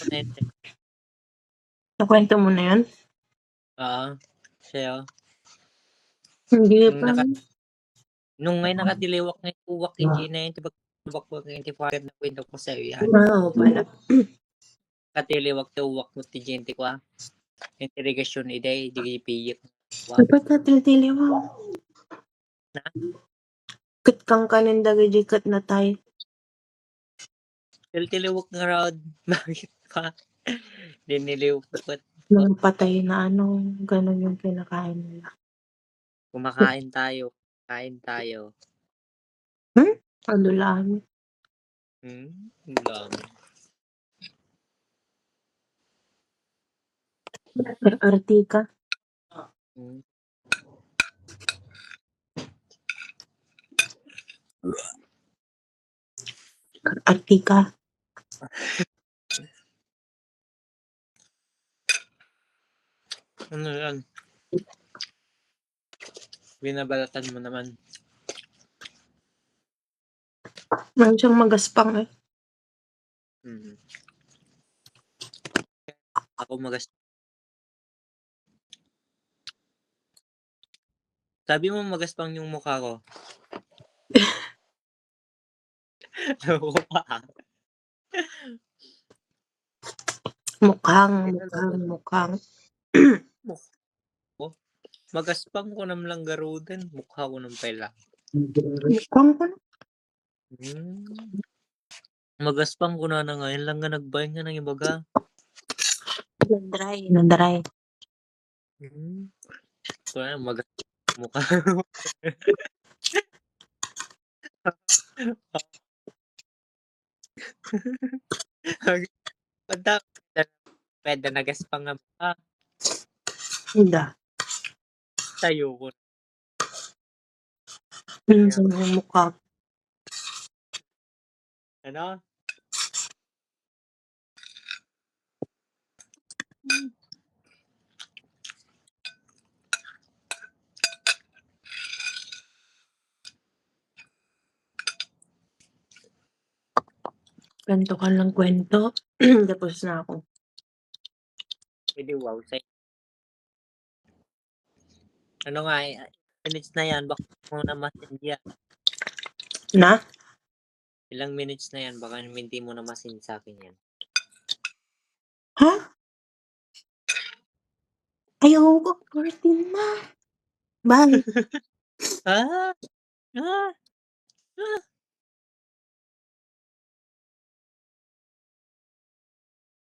Nete. Nakwento mo na yun? Oo, sa'yo. Hindi Nung pa. nung may nakatiliwak na uwak ni Gina yun, diba uwak ko 25 na kwento ko sa'yo yan. Oo pala. Katiliwak na uwak mo ti gente ko Interrogation iday, di piyik. Dapat natiltili mo. Na? Kat kang kaninda gajikat na tayo. Tiliwak nga raw. Bakit pa? Diniliwak ko. Mga patay na ano, ganun yung kinakain nila. Kumakain tayo. Kain tayo. Ano lang. Lang. Artika. Artika. Ano yan? Binabalatan mo naman. Meron siyang magaspang eh. Ako magaspang. Sabi mo magaspang yung mukha ko. Mukhang. Magaspang ko nam lang garudan. Mukha ko ng pela. Mukhang ko na. Magaspang ko na ngayon lang nga nagbayang nga ng ibaga. Nadry. So, magaspang mukha. Pwede nagaspang nga mukha. Hindi. Tayo ko. Minsan yung mukha. Ano? Kwento ka lang kwento. Tapos na ako. Pwede wow. Ano nga minutes na yan. Baka mo na masin yan. Na? Ilang minutes na yan. Baka hindi mo na masin sa akin yan. Ha? Ayaw ko. 14 na. Bye. Ah!